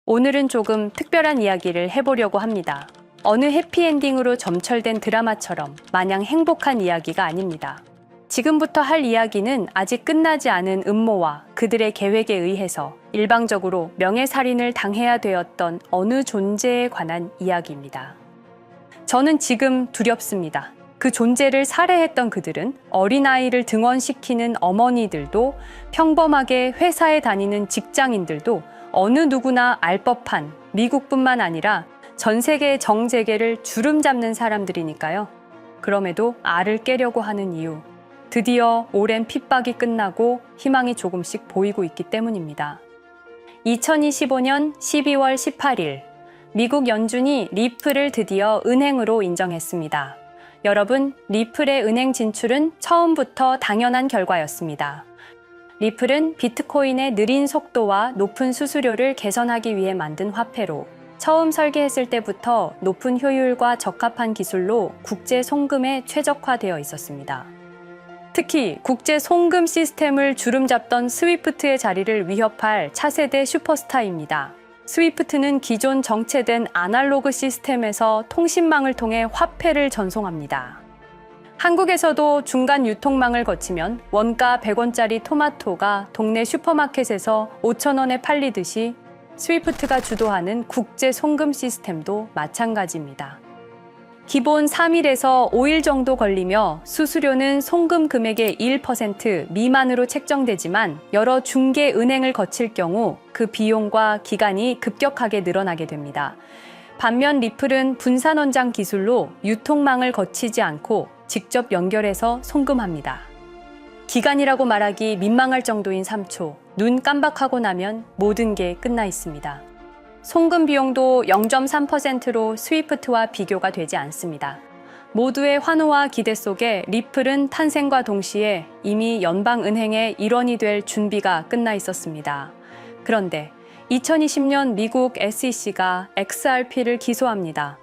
오늘은 조금 특별한 이야기를 해보려고 합니다. 어느 해피엔딩으로 점철된 드라마처럼 마냥 행복한 이야기가 아닙니다. 지금부터 할 이야기는 아직 끝나지 않은 음모와 그들의 계획에 의해서 일방적으로 명예살인을 당해야 되었던 어느 존재에 관한 이야기입니다. 저는 지금 두렵습니다. 그 존재를 살해했던 그들은 어린아이를 등원시키는 어머니들도 평범하게 회사에 다니는 직장인들도 어느 누구나 알 법한 미국뿐만 아니라 전 세계의 정재계를 주름 잡는 사람들이니까요. 그럼에도 알을 깨려고 하는 이유, 드디어 오랜 핍박이 끝나고 희망이 조금씩 보이고 있기 때문입니다. 2025년 12월 18일, 미국 연준이 리플을 드디어 은행으로 인정했습니다. 여러분, 리플의 은행 진출은 처음부터 당연한 결과였습니다. 리플은 비트코인의 느린 속도와 높은 수수료를 개선하기 위해 만든 화폐로 처음 설계했을 때부터 높은 효율과 적합한 기술로 국제 송금에 최적화되어 있었습니다. 특히 국제 송금 시스템을 주름잡던 스위프트의 자리를 위협할 차세대 슈퍼스타입니다. 스위프트는 기존 정체된 아날로그 시스템에서 통신망을 통해 화폐를 전송합니다. 한국에서도 중간 유통망을 거치면 원가 100원짜리 토마토가 동네 슈퍼마켓에서 5,000원에 팔리듯이 스위프트가 주도하는 국제 송금 시스템도 마찬가지입니다. 기본 3일에서 5일 정도 걸리며 수수료는 송금 금액의 1% 미만으로 책정되지만 여러 중개 은행을 거칠 경우 그 비용과 기간이 급격하게 늘어나게 됩니다. 반면 리플은 분산 원장 기술로 유통망을 거치지 않고 직접 연결해서 송금합니다. 기간이라고 말하기 민망할 정도인 3초, 눈 깜박하고 나면 모든 게 끝나 있습니다. 송금 비용도 0.3%로 스위프트와 비교가 되지 않습니다. 모두의 환호와 기대 속에 리플은 탄생과 동시에 이미 연방은행의 일원이 될 준비가 끝나 있었습니다. 그런데 2020년 미국 SEC가 XRP를 기소합니다.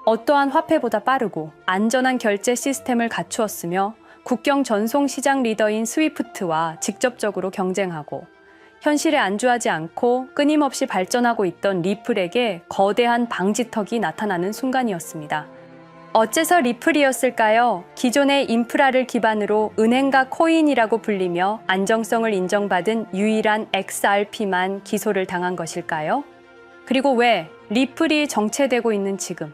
어떠한 화폐보다 빠르고 안전한 결제 시스템을 갖추었으며 국경 전송 시장 리더인 스위프트와 직접적으로 경쟁하고 현실에 안주하지 않고 끊임없이 발전하고 있던 리플에게 거대한 방지턱이 나타나는 순간이었습니다. 어째서 리플이었을까요? 기존의 인프라를 기반으로 은행과 코인이라고 불리며 안정성을 인정받은 유일한 XRP만 기소를 당한 것일까요? 그리고 왜 리플이 정체되고 있는 지금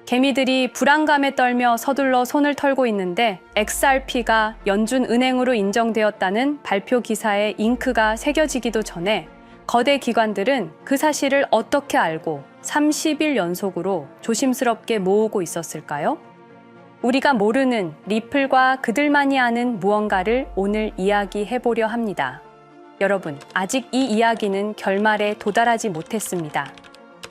개미들이 불안감에 떨며 서둘러 손을 털고 있는데 XRP가 연준은행으로 인정되었다는 발표 기사에 잉크가 새겨지기도 전에 거대 기관들은 그 사실을 어떻게 알고 30일 연속으로 조심스럽게 모으고 있었을까요? 우리가 모르는 리플과 그들만이 아는 무언가를 오늘 이야기해보려 합니다. 여러분, 아직 이 이야기는 결말에 도달하지 못했습니다.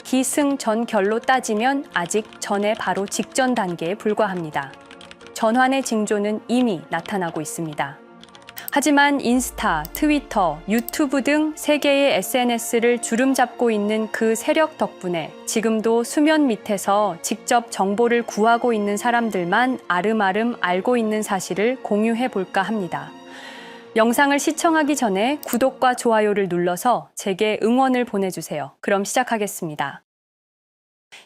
기승전결로 따지면 아직 전에 바로 직전 단계에 불과합니다. 전환의 징조는 이미 나타나고 있습니다. 하지만 인스타, 트위터, 유튜브 등 세계의 SNS를 주름잡고 있는 그 세력 덕분에 지금도 수면 밑에서 직접 정보를 구하고 있는 사람들만 아름아름 알고 있는 사실을 공유해 볼까 합니다. 영상을 시청하기 전에 구독과 좋아요를 눌러서 제게 응원을 보내주세요. 그럼 시작하겠습니다.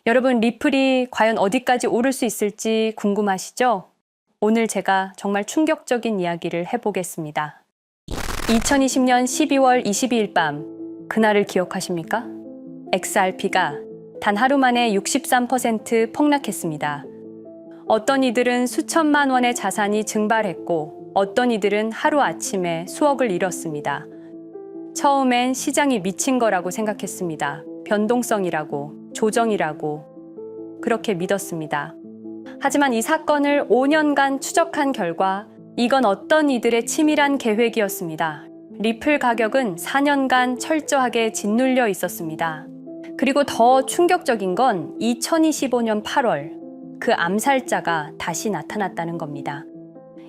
여러분, 리플이 과연 어디까지 오를 수 있을지 궁금하시죠? 오늘 제가 정말 충격적인 이야기를 해보겠습니다. 2020년 12월 22일 밤, 그날을 기억하십니까? XRP가 단 하루 만에 63% 폭락했습니다. 어떤 이들은 수천만 원의 자산이 증발했고 어떤 이들은 하루아침에 수억을 잃었습니다. 처음엔 시장이 미친 거라고 생각했습니다. 변동성이라고, 조정이라고 그렇게 믿었습니다. 하지만 이 사건을 5년간 추적한 결과 이건 어떤 이들의 치밀한 계획이었습니다. 리플 가격은 4년간 철저하게 짓눌려 있었습니다. 그리고 더 충격적인 건 2025년 8월 그 암살자가 다시 나타났다는 겁니다.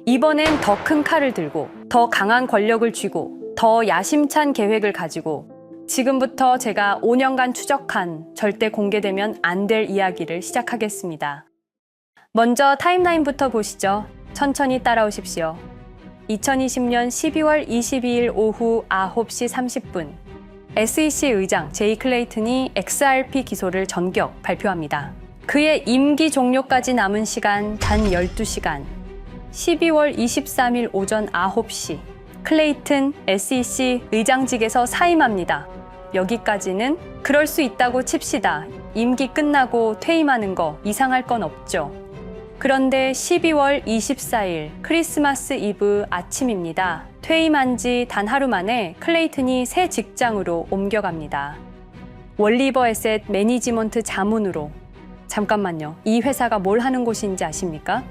이번엔 더 큰 칼을 들고 더 강한 권력을 쥐고 더 야심찬 계획을 가지고 지금부터 제가 5년간 추적한 절대 공개되면 안 될 이야기를 시작하겠습니다. 먼저 타임라인부터 보시죠. 천천히 따라오십시오. 2020년 12월 22일 오후 9시 30분 SEC 의장 제이 클레이튼이 XRP 기소를 전격 발표합니다. 그의 임기 종료까지 남은 시간 단 12시간. 12월 23일 오전 9시 클레이튼 SEC 의장직에서 사임합니다. 여기까지는 그럴 수 있다고 칩시다. 임기 끝나고 퇴임하는 거 이상할 건 없죠. 그런데 12월 24일 크리스마스 이브 아침입니다. 퇴임한 지 단 하루 만에 클레이튼이 새 직장으로 옮겨갑니다. 월리버 에셋 매니지먼트 자문으로. 잠깐만요. 이 회사가 뭘 하는 곳인지 아십니까?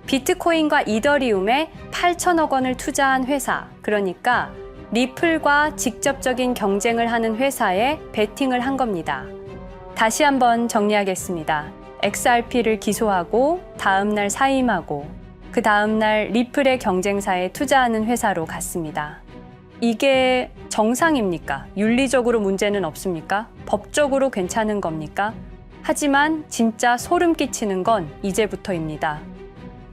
비트코인과 이더리움에 8천억 원을 투자한 회사, 그러니까 리플과 직접적인 경쟁을 하는 회사에 베팅을 한 겁니다. 다시 한번 정리하겠습니다. XRP를 기소하고 다음날 사임하고 그 다음날 리플의 경쟁사에 투자하는 회사로 갔습니다. 이게 정상입니까? 윤리적으로 문제는 없습니까? 법적으로 괜찮은 겁니까? 하지만 진짜 소름 끼치는 건 이제부터입니다.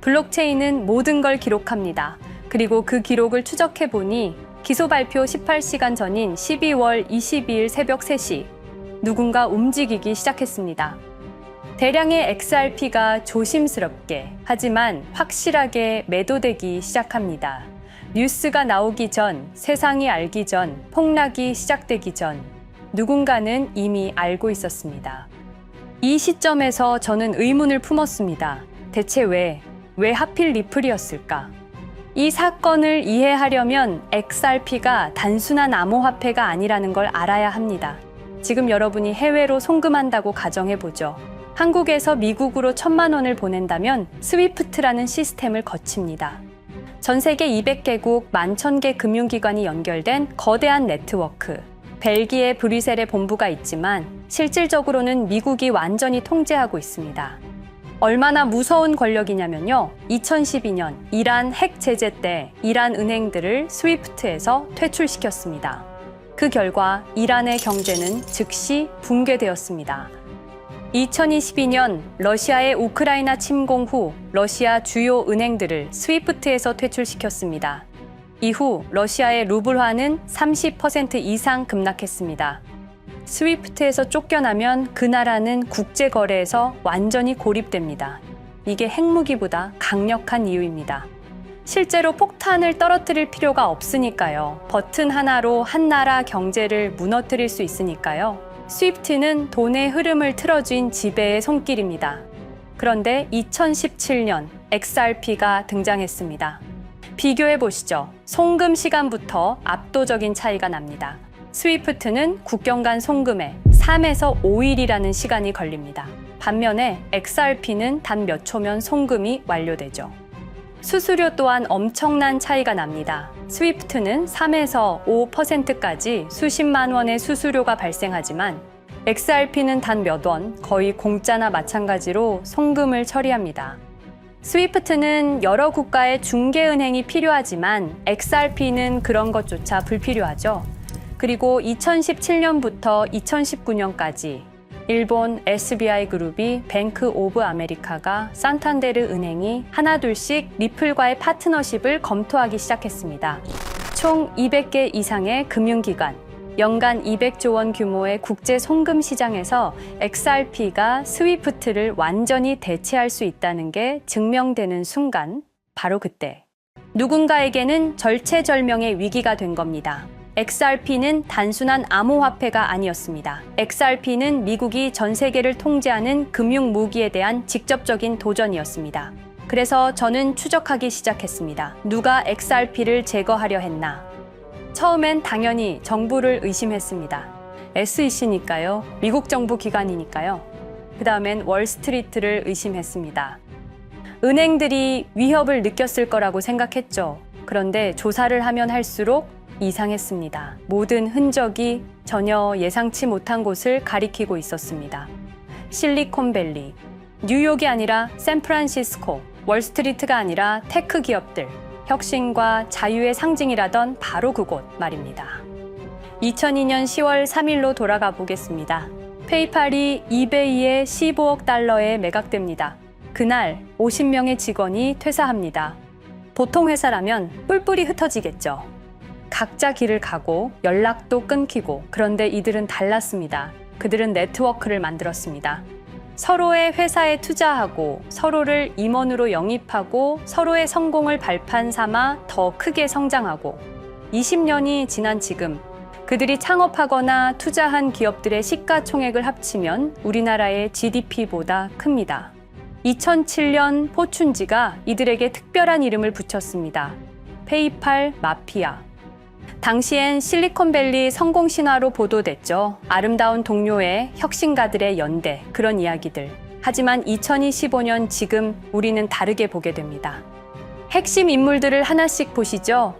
블록체인은 모든 걸 기록합니다. 그리고 그 기록을 추적해 보니 기소 발표 18시간 전인 12월 22일 새벽 3시 누군가 움직이기 시작했습니다. 대량의 XRP가 조심스럽게 하지만 확실하게 매도되기 시작합니다. 뉴스가 나오기 전, 세상이 알기 전, 폭락이 시작되기 전 누군가는 이미 알고 있었습니다. 이 시점에서 저는 의문을 품었습니다. 대체 왜 하필 리플이었을까? 이 사건을 이해하려면 XRP가 단순한 암호화폐가 아니라는 걸 알아야 합니다. 지금 여러분이 해외로 송금한다고 가정해보죠. 한국에서 미국으로 1,000만 원을 보낸다면 스위프트라는 시스템을 거칩니다. 전 세계 200개국 11,000개 금융기관이 연결된 거대한 네트워크. 벨기에 브뤼셀에 본부가 있지만 실질적으로는 미국이 완전히 통제하고 있습니다. 얼마나 무서운 권력이냐면요. 2012년 이란 핵 제재 때 이란 은행들을 스위프트에서 퇴출시켰습니다. 그 결과 이란의 경제는 즉시 붕괴되었습니다. 2022년 러시아의 우크라이나 침공 후 러시아 주요 은행들을 스위프트에서 퇴출시켰습니다. 이후 러시아의 루블화는 30% 이상 급락했습니다. 스위프트에서 쫓겨나면 그 나라는 국제거래에서 완전히 고립됩니다. 이게 핵무기보다 강력한 이유입니다. 실제로 폭탄을 떨어뜨릴 필요가 없으니까요. 버튼 하나로 한 나라 경제를 무너뜨릴 수 있으니까요. 스위프트는 돈의 흐름을 틀어준 지배의 손길입니다. 그런데 2017년 XRP가 등장했습니다. 비교해 보시죠. 송금 시간부터 압도적인 차이가 납니다. 스위프트는 국경 간 송금에 3에서 5일이라는 시간이 걸립니다. 반면에 XRP는 단 몇 초면 송금이 완료되죠. 수수료 또한 엄청난 차이가 납니다. 스위프트는 3에서 5%까지 수십만 원의 수수료가 발생하지만 XRP는 단 몇 원, 거의 공짜나 마찬가지로 송금을 처리합니다. 스위프트는 여러 국가의 중개은행이 필요하지만 XRP는 그런 것조차 불필요하죠. 그리고 2017년부터 2019년까지 일본 SBI 그룹이 뱅크 오브 아메리카가 산탄데르 은행이 하나둘씩 리플과의 파트너십을 검토하기 시작했습니다. 총 200개 이상의 금융기관, 연간 200조 원 규모의 국제 송금 시장에서 XRP가 스위프트를 완전히 대체할 수 있다는 게 증명되는 순간, 바로 그때 누군가에게는 절체절명의 위기가 된 겁니다. XRP는 단순한 암호화폐가 아니었습니다. XRP는 미국이 전 세계를 통제하는 금융 무기에 대한 직접적인 도전이었습니다. 그래서 저는 추적하기 시작했습니다. 누가 XRP를 제거하려 했나? 처음엔 당연히 정부를 의심했습니다. SEC니까요. 미국 정부 기관이니까요. 그 다음엔 월스트리트를 의심했습니다. 은행들이 위협을 느꼈을 거라고 생각했죠. 그런데 조사를 하면 할수록 이상했습니다. 모든 흔적이 전혀 예상치 못한 곳을 가리키고 있었습니다. 실리콘밸리, 뉴욕이 아니라 샌프란시스코, 월스트리트가 아니라 테크 기업들, 혁신과 자유의 상징이라던 바로 그곳 말입니다. 2002년 10월 3일로 돌아가 보겠습니다. 페이팔이 이베이에 15억 달러에 매각됩니다. 그날 50명의 직원이 퇴사합니다. 보통 회사라면 뿔뿔이 흩어지겠죠. 각자 길을 가고 연락도 끊기고, 그런데 이들은 달랐습니다. 그들은 네트워크를 만들었습니다. 서로의 회사에 투자하고 서로를 임원으로 영입하고 서로의 성공을 발판 삼아 더 크게 성장하고, 20년이 지난 지금 그들이 창업하거나 투자한 기업들의 시가총액을 합치면 우리나라의 GDP보다 큽니다. 2007년 포춘지가 이들에게 특별한 이름을 붙였습니다. 페이팔 마피아. 당시엔 실리콘밸리 성공 신화로 보도됐죠. 아름다운 동료의 혁신가들의 연대, 그런 이야기들. 하지만 2025년 지금 우리는 다르게 보게 됩니다. 핵심 인물들을 하나씩 보시죠.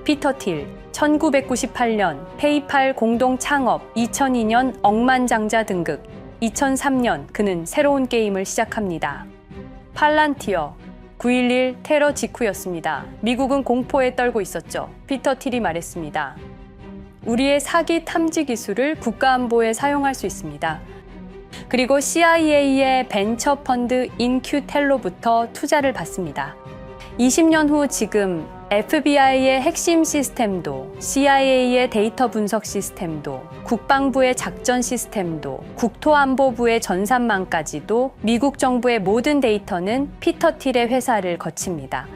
피터 틸, 1998년 페이팔 공동 창업, 2002년 억만장자 등극, 2003년 그는 새로운 게임을 시작합니다. 팔란티어, 9.11 테러 직후였습니다. 미국은 공포에 떨고 있었죠. 피터 틸이 말했습니다. 우리의 사기 탐지 기술을 국가안보에 사용할 수 있습니다. 그리고 CIA의 벤처 펀드 인큐텔로부터 투자를 받습니다. 20년 후 지금 FBI의 핵심 시스템도, CIA의 데이터 분석 시스템도, 국방부의 작전 시스템도, 국토안보부의 전산망까지도 미국 정부의 모든 데이터는 피터 틸의 회사를 거칩니다.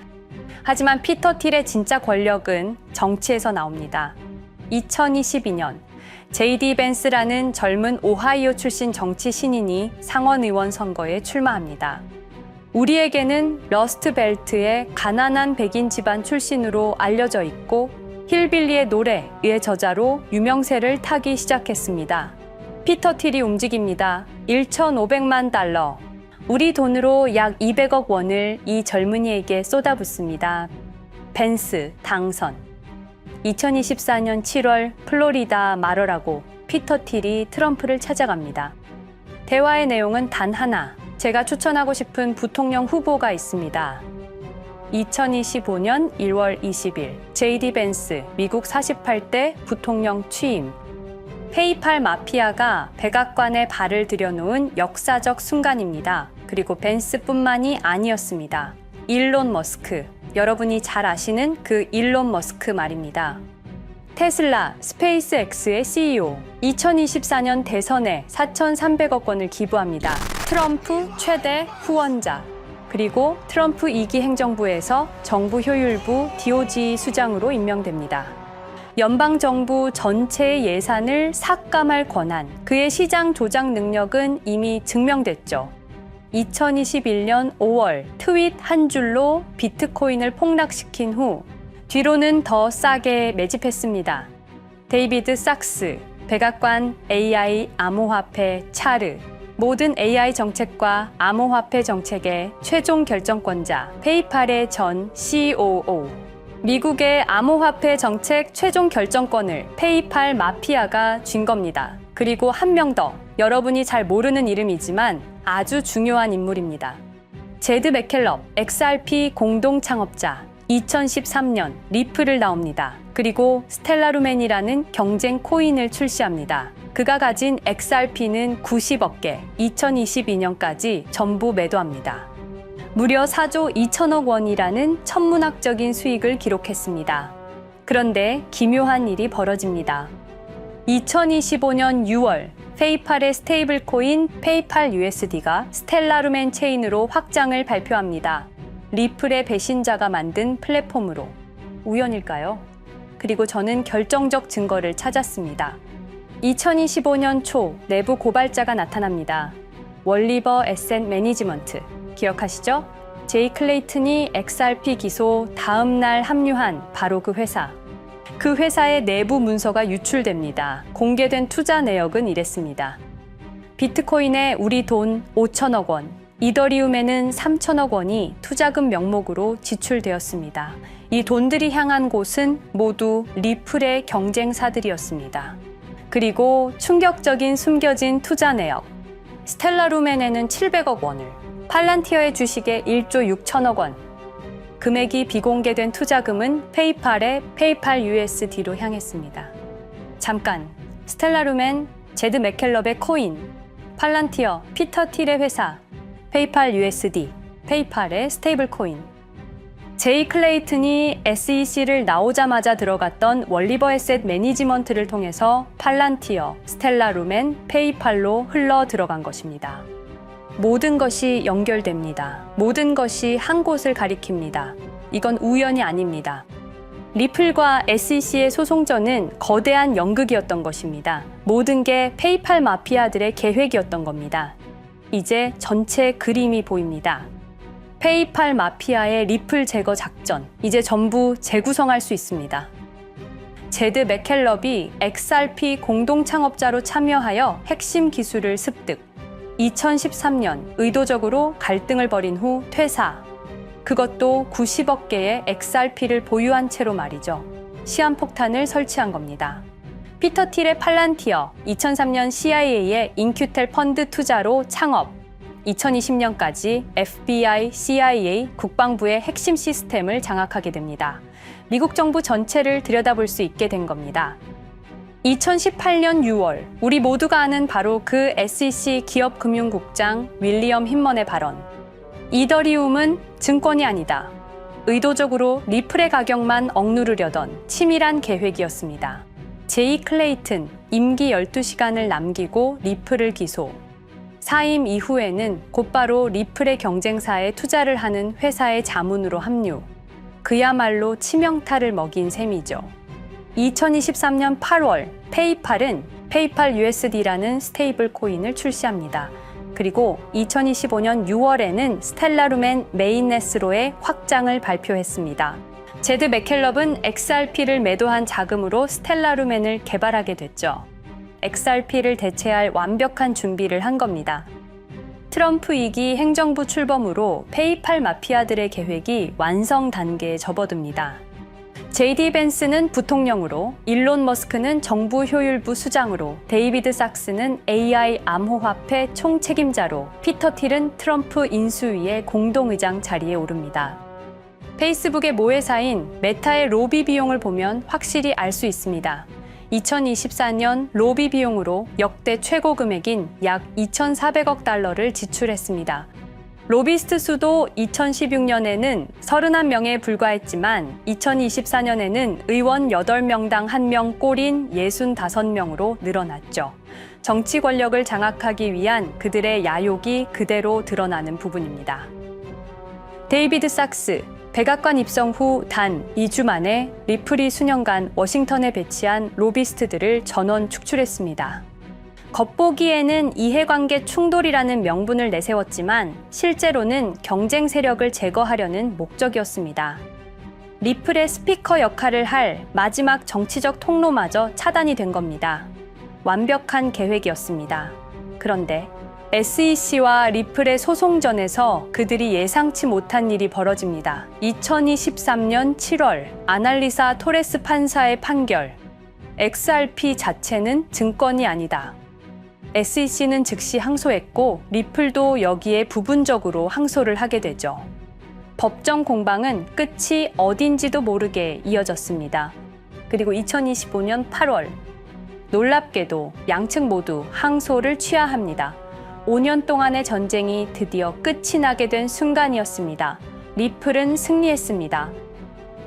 하지만 피터 틸의 진짜 권력은 정치에서 나옵니다. 2022년 JD 벤스라는 젊은 오하이오 출신 정치 신인이 상원의원 선거에 출마합니다. 우리에게는 러스트벨트의 가난한 백인 집안 출신으로 알려져 있고 힐빌리의 노래의 저자로 유명세를 타기 시작했습니다. 피터 틸이 움직입니다. 1,500만 달러, 우리 돈으로 약 200억 원을 이 젊은이에게 쏟아붓습니다. 벤스 당선. 2024년 7월 플로리다 마러라고 피터 틸이 트럼프를 찾아갑니다. 대화의 내용은 단 하나. 제가 추천하고 싶은 부통령 후보가 있습니다. 2025년 1월 20일 JD 벤스 미국 48대 부통령 취임. 페이팔 마피아가 백악관에 발을 들여놓은 역사적 순간입니다. 그리고 벤스뿐만이 아니었습니다. 일론 머스크, 여러분이 잘 아시는 그 일론 머스크 말입니다. 테슬라, 스페이스X의 CEO, 2024년 대선에 4,300억 원을 기부합니다. 트럼프 최대 후원자, 그리고 트럼프 2기 행정부에서 정부 효율부 DOJ 수장으로 임명됩니다. 연방정부 전체의 예산을 삭감할 권한, 그의 시장 조작 능력은 이미 증명됐죠. 2021년 5월 트윗 한 줄로 비트코인을 폭락시킨 후 뒤로는 더 싸게 매집했습니다. 데이비드 sak스, 백악관 AI 암호화폐 차르, 모든 AI 정책과 암호화폐 정책의 최종 결정권자, 페이팔의 전 COO. 미국의 암호화폐 정책 최종 결정권을 페이팔 마피아가 쥔 겁니다. 그리고 한 명 더, 여러분이 잘 모르는 이름이지만 아주 중요한 인물입니다. 제드 맥켈럽, XRP 공동 창업자, 2013년 리플을 나옵니다. 그리고 스텔라루멘이라는 경쟁 코인을 출시합니다. 그가 가진 XRP는 90억 개, 2022년까지 전부 매도합니다. 무려 4조 2천억 원이라는 천문학적인 수익을 기록했습니다. 그런데 기묘한 일이 벌어집니다. 2025년 6월 페이팔의 스테이블 코인 페이팔 USD가 스텔라루멘 체인으로 확장을 발표합니다. 리플의 배신자가 만든 플랫폼으로. 우연일까요? 그리고 저는 결정적 증거를 찾았습니다. 2025년 초 내부 고발자가 나타납니다. 월리버 에셋 매니지먼트. 기억하시죠? 제이 클레이튼이 XRP 기소 다음 날 합류한 바로 그 회사. 그 회사의 내부 문서가 유출됩니다. 공개된 투자 내역은 이랬습니다. 비트코인에 우리 돈 5천억 원, 이더리움에는 3천억 원이 투자금 명목으로 지출되었습니다. 이 돈들이 향한 곳은 모두 리플의 경쟁사들이었습니다. 그리고 충격적인 숨겨진 투자 내역. 스텔라루멘에는 700억 원을, 팔란티어의 주식에 1조 6천억 원, 금액이 비공개된 투자금은 페이팔의 페이팔 USD로 향했습니다. 잠깐, 스텔라루멘, 제드 맥켈럽의 코인, 팔란티어, 피터 틸의 회사, 페이팔 USD, 페이팔의 스테이블 코인. 제이 클레이튼이 SEC를 나오자마자 들어갔던 월리버 에셋 매니지먼트를 통해서 팔란티어, 스텔라 루멘, 페이팔로 흘러 들어간 것입니다. 모든 것이 연결됩니다. 모든 것이 한 곳을 가리킵니다. 이건 우연이 아닙니다. 리플과 SEC의 소송전은 거대한 연극이었던 것입니다. 모든 게 페이팔 마피아들의 계획이었던 겁니다. 이제 전체 그림이 보입니다. 페이팔 마피아의 리플 제거 작전, 이제 전부 재구성할 수 있습니다. 제드 맥켈럽이 XRP 공동 창업자로 참여하여 핵심 기술을 습득. 2013년 의도적으로 갈등을 벌인 후 퇴사. 그것도 90억 개의 XRP를 보유한 채로 말이죠. 시한폭탄을 설치한 겁니다. 피터 틸의 팔란티어, 2003년 CIA의 인큐텔 펀드 투자로 창업. 2020년까지 FBI, CIA, 국방부의 핵심 시스템을 장악하게 됩니다. 미국 정부 전체를 들여다볼 수 있게 된 겁니다. 2018년 6월, 우리 모두가 아는 바로 그 SEC 기업금융국장 윌리엄 힌먼의 발언. 이더리움은 증권이 아니다. 의도적으로 리플의 가격만 억누르려던 치밀한 계획이었습니다. 제이 클레이튼, 임기 12시간을 남기고 리플을 기소. 사임 이후에는 곧바로 리플의 경쟁사에 투자를 하는 회사의 자문으로 합류. 그야말로 치명타를 먹인 셈이죠. 2023년 8월, 페이팔은 페이팔 USD라는 스테이블 코인을 출시합니다. 그리고 2025년 6월에는 스텔라 루멘 메인넷으로의 확장을 발표했습니다. 제드 맥켈럽은 XRP를 매도한 자금으로 스텔라 루멘을 개발하게 됐죠. XRP를 대체할 완벽한 준비를 한 겁니다. 트럼프 2기 행정부 출범으로 페이팔 마피아들의 계획이 완성 단계에 접어듭니다. JD 벤스는 부통령으로, 일론 머스크는 정부 효율부 수장으로, 데이비드 sak스는 AI 암호화폐 총책임자로, 피터 틸은 트럼프 인수위의 공동의장 자리에 오릅니다. 페이스북의 모회사인 메타의 로비 비용을 보면 확실히 알 수 있습니다. 2024년 로비 비용으로 역대 최고 금액인 약 2,400억 달러를 지출했습니다. 로비스트 수도 2016년에는 31명에 불과했지만 2024년에는 의원 8명당 1명 꼴인 65명으로 늘어났죠. 정치 권력을 장악하기 위한 그들의 야욕이 그대로 드러나는 부분입니다. 데이비드 sak스, 백악관 입성 후 단 2주 만에 리플이 수년간 워싱턴에 배치한 로비스트들을 전원 축출했습니다. 겉보기에는 이해관계 충돌이라는 명분을 내세웠지만 실제로는 경쟁 세력을 제거하려는 목적이었습니다. 리플의 스피커 역할을 할 마지막 정치적 통로마저 차단이 된 겁니다. 완벽한 계획이었습니다. 그런데 SEC와 리플의 소송전에서 그들이 예상치 못한 일이 벌어집니다. 2023년 7월 아날리사 토레스 판사의 판결. XRP 자체는 증권이 아니다. SEC는 즉시 항소했고 리플도 여기에 부분적으로 항소를 하게 되죠. 법정 공방은 끝이 어딘지도 모르게 이어졌습니다. 그리고 2025년 8월 놀랍게도 양측 모두 항소를 취하합니다. 5년 동안의 전쟁이 드디어 끝이 나게 된 순간이었습니다. 리플은 승리했습니다.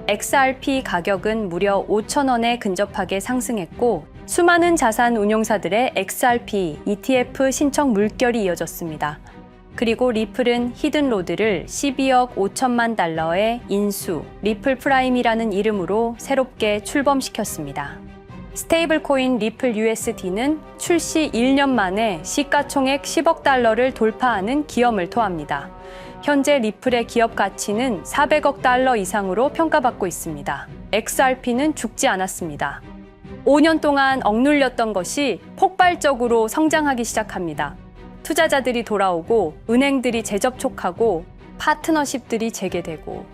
XRP 가격은 무려 5,000원에 근접하게 상승했고 수많은 자산 운용사들의 XRP, ETF 신청 물결이 이어졌습니다. 그리고 리플은 히든로드를 12억 5천만 달러의 인수, 리플 프라임이라는 이름으로 새롭게 출범시켰습니다. 스테이블 코인 리플 USD는 출시 1년 만에 시가총액 10억 달러를 돌파하는 기염을 토합니다. 현재 리플의 기업 가치는 400억 달러 이상으로 평가받고 있습니다. XRP는 죽지 않았습니다. 5년 동안 억눌렸던 것이 폭발적으로 성장하기 시작합니다. 투자자들이 돌아오고 은행들이 재접촉하고 파트너십들이 재개되고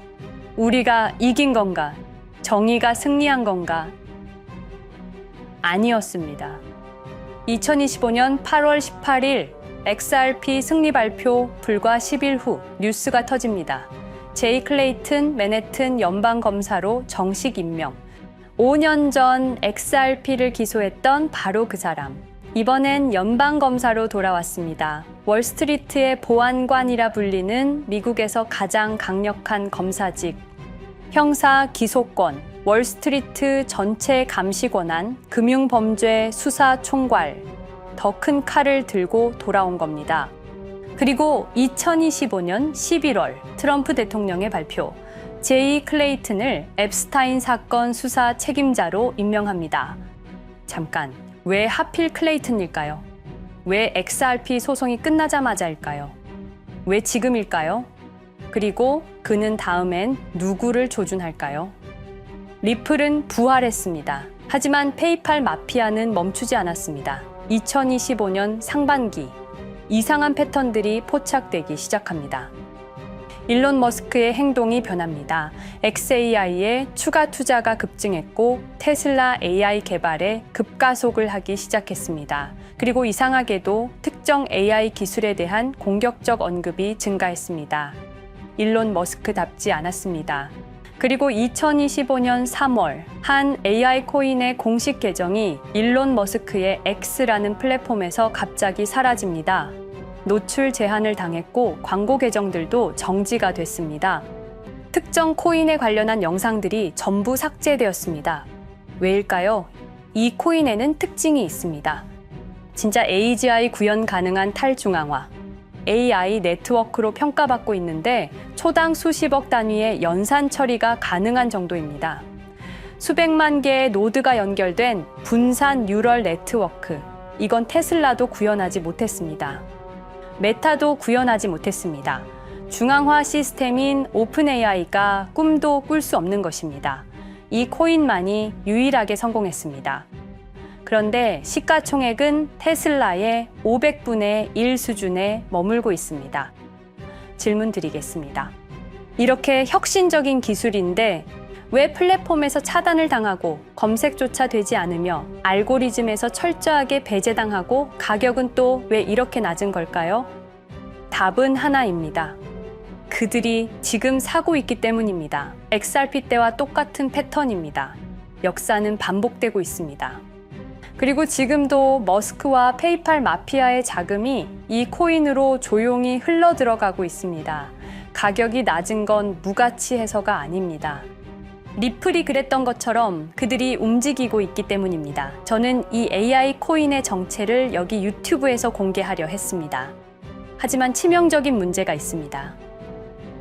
우리가 이긴 건가? 정의가 승리한 건가? 아니었습니다. 2025년 8월 18일 XRP 승리 발표 불과 10일 후 뉴스가 터집니다. 제이 클레이튼 맨해튼 연방검사로 정식 임명. 5년 전 XRP를 기소했던 바로 그 사람. 이번엔 연방검사로 돌아왔습니다. 월스트리트의 보안관이라 불리는 미국에서 가장 강력한 검사직. 형사 기소권, 월스트리트 전체 감시 권한, 금융범죄 수사 총괄, 더 큰 칼을 들고 돌아온 겁니다. 그리고 2025년 11월 트럼프 대통령의 발표, 제이 클레이튼을 앱스타인 사건 수사 책임자로 임명합니다. 잠깐, 왜 하필 클레이튼일까요? 왜 XRP 소송이 끝나자마자일까요? 왜 지금일까요? 그리고 그는 다음엔 누구를 조준할까요? 리플은 부활했습니다. 하지만 페이팔 마피아는 멈추지 않았습니다. 2025년 상반기, 이상한 패턴들이 포착되기 시작합니다. 일론 머스크의 행동이 변합니다. xAI에 추가 투자가 급증했고 테슬라 AI 개발에 급가속을 하기 시작했습니다. 그리고 이상하게도 특정 AI 기술에 대한 공격적 언급이 증가했습니다. 일론 머스크답지 않았습니다. 그리고 2025년 3월 한 AI 코인의 공식 계정이 일론 머스크의 X라는 플랫폼에서 갑자기 사라집니다. 노출 제한을 당했고 광고 계정들도 정지가 됐습니다. 특정 코인에 관련한 영상들이 전부 삭제되었습니다. 왜일까요? 이 코인에는 특징이 있습니다. 진짜 AGI 구현 가능한 탈중앙화, AI 네트워크로 평가받고 있는데 초당 수십억 단위의 연산 처리가 가능한 정도입니다. 수백만 개의 노드가 연결된 분산 뉴럴 네트워크, 이건 테슬라도 구현하지 못했습니다. 메타도 구현하지 못했습니다. 중앙화 시스템인 오픈 AI가 꿈도 꿀 수 없는 것입니다. 이 코인만이 유일하게 성공했습니다. 그런데 시가총액은 테슬라의 500분의 1 수준에 머물고 있습니다. 질문 드리겠습니다. 이렇게 혁신적인 기술인데 왜 플랫폼에서 차단을 당하고 검색조차 되지 않으며 알고리즘에서 철저하게 배제당하고 가격은 또 왜 이렇게 낮은 걸까요? 답은 하나입니다. 그들이 지금 사고 있기 때문입니다. XRP 때와 똑같은 패턴입니다. 역사는 반복되고 있습니다. 그리고 지금도 머스크와 페이팔 마피아의 자금이 이 코인으로 조용히 흘러 들어가고 있습니다. 가격이 낮은 건 무가치해서가 아닙니다. 리플이 그랬던 것처럼 그들이 움직이고 있기 때문입니다. 저는 이 AI 코인의 정체를 여기 유튜브에서 공개하려 했습니다. 하지만 치명적인 문제가 있습니다.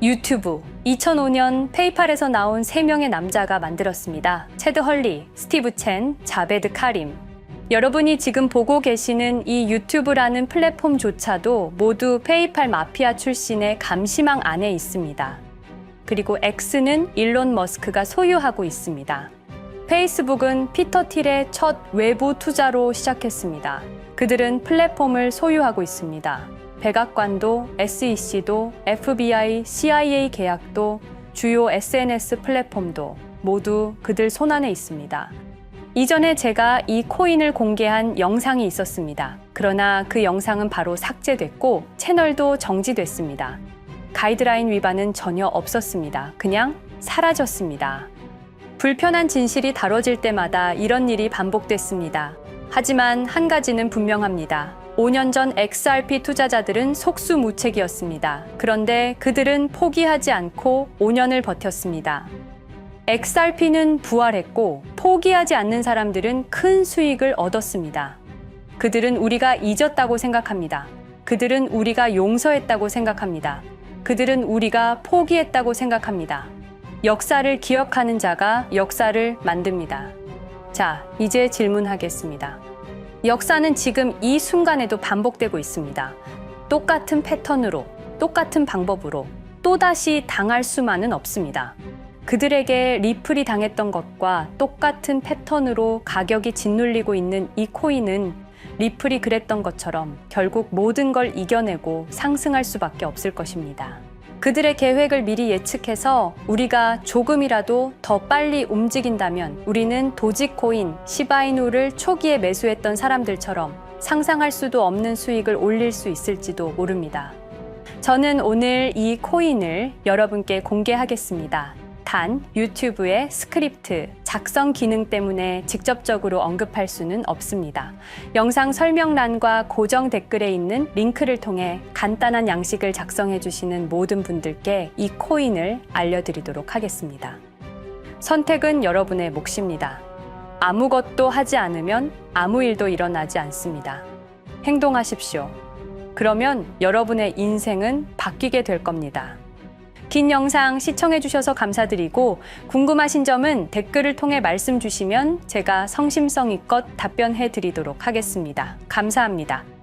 유튜브, 2005년 페이팔에서 나온 3명의 남자가 만들었습니다. 체드 헐리, 스티브 첸, 자베드 카림. 여러분이 지금 보고 계시는 이 유튜브라는 플랫폼조차도 모두 페이팔 마피아 출신의 감시망 안에 있습니다. 그리고 X는 일론 머스크가 소유하고 있습니다. 페이스북은 피터 틸의 첫 외부 투자로 시작했습니다. 그들은 플랫폼을 소유하고 있습니다. 백악관도, SEC도, FBI, CIA 계약도, 주요 SNS 플랫폼도 모두 그들 손안에 있습니다. 이전에 제가 이 코인을 공개한 영상이 있었습니다. 그러나 그 영상은 바로 삭제됐고 채널도 정지됐습니다. 가이드라인 위반은 전혀 없었습니다. 그냥 사라졌습니다. 불편한 진실이 다뤄질 때마다 이런 일이 반복됐습니다. 하지만 한 가지는 분명합니다. 5년 전 XRP 투자자들은 속수무책이었습니다. 그런데 그들은 포기하지 않고 5년을 버텼습니다. XRP는 부활했고 포기하지 않는 사람들은 큰 수익을 얻었습니다. 그들은 우리가 잊었다고 생각합니다. 그들은 우리가 용서했다고 생각합니다. 그들은 우리가 포기했다고 생각합니다. 역사를 기억하는 자가 역사를 만듭니다. 자, 이제 질문하겠습니다. 역사는 지금 이 순간에도 반복되고 있습니다. 똑같은 패턴으로, 똑같은 방법으로 또다시 당할 수만은 없습니다. 그들에게 리플이 당했던 것과 똑같은 패턴으로 가격이 짓눌리고 있는 이 코인은 리플이 그랬던 것처럼 결국 모든 걸 이겨내고 상승할 수밖에 없을 것입니다. 그들의 계획을 미리 예측해서 우리가 조금이라도 더 빨리 움직인다면 우리는 도지코인, 시바이누를 초기에 매수했던 사람들처럼 상상할 수도 없는 수익을 올릴 수 있을지도 모릅니다. 저는 오늘 이 코인을 여러분께 공개하겠습니다. 단 유튜브의 스크립트, 작성 기능 때문에 직접적으로 언급할 수는 없습니다. 영상 설명란과 고정 댓글에 있는 링크를 통해 간단한 양식을 작성해 주시는 모든 분들께 이 코인을 알려드리도록 하겠습니다. 선택은 여러분의 몫입니다. 아무것도 하지 않으면 아무 일도 일어나지 않습니다. 행동하십시오. 그러면 여러분의 인생은 바뀌게 될 겁니다. 긴 영상 시청해주셔서 감사드리고 궁금하신 점은 댓글을 통해 말씀 주시면 제가 성심성의껏 답변해 드리도록 하겠습니다. 감사합니다.